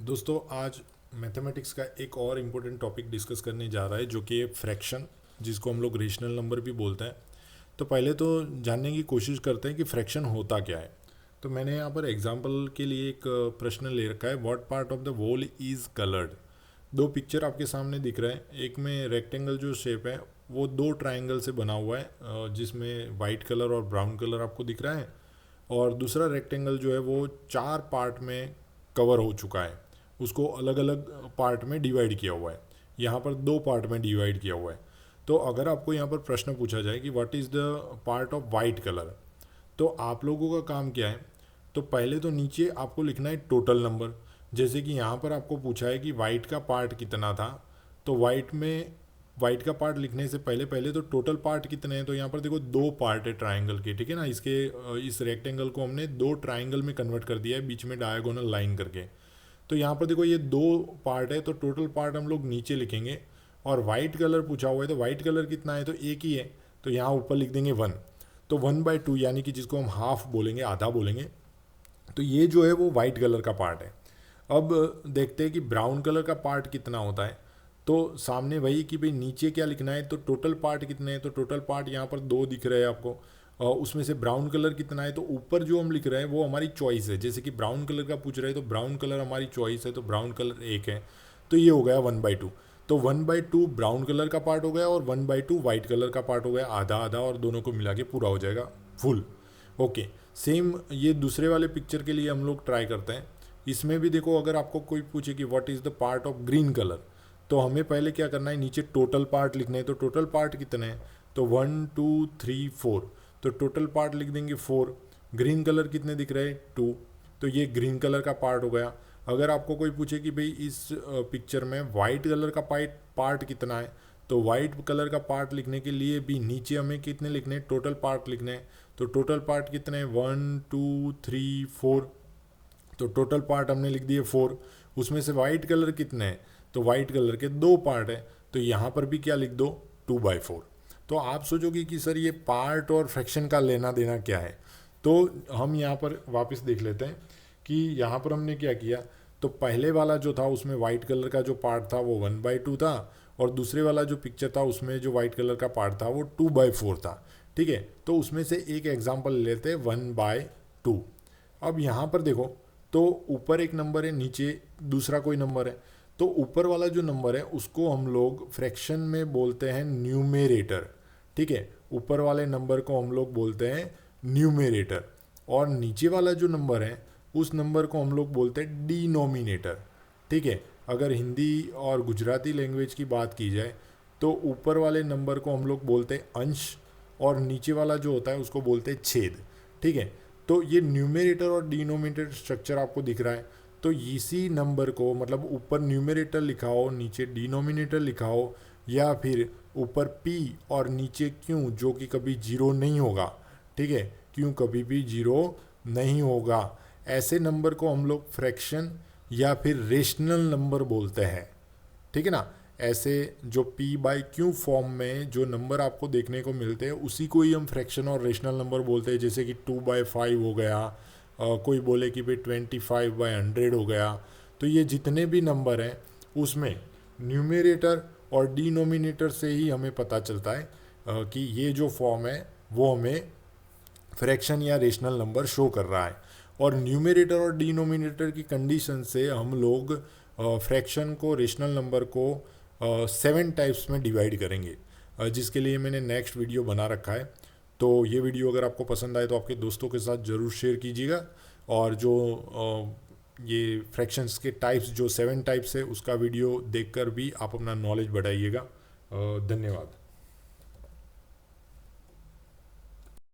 दोस्तों आज मैथमेटिक्स का एक और इम्पोर्टेंट टॉपिक डिस्कस करने जा रहा है जो कि फ्रैक्शन, जिसको हम लोग रेशनल नंबर भी बोलते हैं। तो पहले तो जानने की कोशिश करते हैं कि फ्रैक्शन होता क्या है। तो मैंने यहाँ पर एग्जांपल के लिए एक प्रश्न ले रखा है, what part of the wall is coloured. दो पिक्चर आपके सामने दिख रहे हैं। एक में रेक्टेंगल जो शेप है वो दो ट्राइंगल से बना हुआ है, जिसमें वाइट कलर और ब्राउन कलर आपको दिख रहा है। और दूसरा रेक्टेंगल जो है वो चार पार्ट में कवर हो चुका है, उसको अलग अलग पार्ट में डिवाइड किया हुआ है। यहाँ पर दो पार्ट में डिवाइड किया हुआ है। तो अगर आपको यहाँ पर प्रश्न पूछा जाए कि what is the part of white colour, तो आप लोगों का काम क्या है। तो पहले तो नीचे आपको लिखना है टोटल नंबर। जैसे कि यहाँ पर आपको पूछा है कि वाइट का पार्ट कितना था, तो वाइट का पार्ट लिखने से पहले पहले तो टोटल पार्ट कितने हैं। तो यहाँ पर देखो दो पार्ट है ट्राइंगल के, ठीक है ना। इस रेक्टेंगल को हमने दो ट्राइंगल में कन्वर्ट कर दिया है, बीच में डायगोनल लाइन करके। तो यहाँ पर देखो ये दो पार्ट है, तो टोटल पार्ट हम लोग नीचे लिखेंगे। और वाइट कलर पूछा हुआ है, तो वाइट कलर कितना है, तो एक ही है, तो यहाँ ऊपर लिख देंगे 1। तो 1/2 यानी कि जिसको हम हाफ बोलेंगे, आधा बोलेंगे। तो ये जो है वो वाइट कलर का पार्ट है। अब देखते हैं कि ब्राउन कलर का पार्ट कितना होता है। तो सामने वही कि भाई नीचे क्या लिखना है, तो टोटल पार्ट कितने हैं। तो टोटल पार्ट यहाँ पर दो दिख रहे हैं आपको, और उसमें से ब्राउन कलर कितना है। तो ऊपर जो हम लिख रहे हैं वो हमारी चॉइस है। जैसे कि ब्राउन कलर का पूछ रहे हैं, तो ब्राउन कलर हमारी चॉइस है, तो ब्राउन कलर एक है। तो ये हो गया 1/2। तो 1/2 ब्राउन कलर का पार्ट हो गया और 1/2 वाइट कलर का पार्ट हो गया, आधा आधा, और दोनों को मिला के पूरा हो जाएगा फुल। ओके, सेम ये दूसरे वाले पिक्चर के लिए हम लोग ट्राई करते हैं। इसमें भी देखो, अगर आपको कोई पूछे कि what is the part of green colour, तो हमें पहले क्या करना है, नीचे टोटल पार्ट लिखने हैं। तो टोटल पार्ट कितने हैं, तो 1 2 3 4। तो टोटल पार्ट लिख देंगे 4। ग्रीन कलर कितने दिख रहे हैं, 2। तो ये ग्रीन कलर का पार्ट हो गया। अगर आपको कोई पूछे कि भाई इस पिक्चर में वाइट कलर का पार्ट कितना है, तो वाइट कलर का पार्ट लिखने के लिए भी नीचे हमें कितने लिखने हैं, टोटल पार्ट लिखने हैं। तो टोटल पार्ट कितने हैं, 1 2 3 4। तो टोटल पार्ट हमने लिख दिए 4। उसमें से वाइट कलर कितने हैं, तो वाइट कलर के दो पार्ट है, तो यहाँ पर भी क्या लिख दो, 2/4। तो आप सोचोगे कि सर ये पार्ट और फ्रैक्शन का लेना देना क्या है। तो हम यहाँ पर वापस देख लेते हैं कि यहाँ पर हमने क्या किया। तो पहले वाला जो था उसमें वाइट कलर का जो पार्ट था वो 1/2 था, और दूसरे वाला जो पिक्चर था उसमें जो वाइट कलर का पार्ट था वो 2/4 था। ठीक है, तो उसमें से एक एग्जाम्पल लेते हैं, 1/2। अब यहाँ पर देखो, तो ऊपर एक नंबर है, नीचे दूसरा कोई नंबर है। तो ऊपर वाला जो नंबर है उसको हम लोग फ्रैक्शन में बोलते हैं न्यूमेरेटर। ठीक है, ऊपर वाले नंबर को हम लोग बोलते हैं न्यूमेरेटर। और नीचे वाला जो नंबर है उस नंबर को हम लोग बोलते हैं डिनोमिनेटर। ठीक है, अगर हिंदी और गुजराती लैंग्वेज की बात की जाए तो ऊपर वाले नंबर को हम लोग बोलते हैं अंश, और नीचे वाला जो होता है उसको बोलते हैं छेद। ठीक है, तो ये न्यूमेरेटर और डिनोमिनेटर स्ट्रक्चर आपको दिख रहा है। तो इसी नंबर को, मतलब ऊपर न्यूमेरेटर लिखा हो नीचे डिनोमिनेटर लिखा हो, या फिर ऊपर p और नीचे q जो कि कभी जीरो नहीं होगा। ठीक है, q कभी भी जीरो नहीं होगा। ऐसे नंबर को हम लोग फ्रैक्शन या फिर रेशनल नंबर बोलते हैं। ठीक है ना। ऐसे जो p/q फॉर्म में जो नंबर आपको देखने को मिलते हैं उसी को ही हम फ्रैक्शन और रेशनल नंबर बोलते हैं। जैसे कि 2/5 हो गया, कोई बोले कि भाई 25/100 हो गया। तो ये जितने भी नंबर हैं उसमें न्यूमेरेटर और डिनोमिनेटर से ही हमें पता चलता है कि ये जो फॉर्म है वो हमें फ्रैक्शन या रेशनल नंबर शो कर रहा है। और न्यूमेरेटर और डिनोमिनेटर की कंडीशन से हम लोग फ्रैक्शन को, रेशनल नंबर को 7 टाइप्स में डिवाइड करेंगे, जिसके लिए मैंने नेक्स्ट वीडियो बना रखा है। तो ये वीडियो अगर आपको पसंद आए तो आपके दोस्तों के साथ ज़रूर शेयर कीजिएगा। और जो ये फ्रैक्शंस के टाइप्स, जो 7 टाइप्स है, उसका वीडियो देखकर भी आप अपना नॉलेज बढ़ाइएगा। धन्यवाद।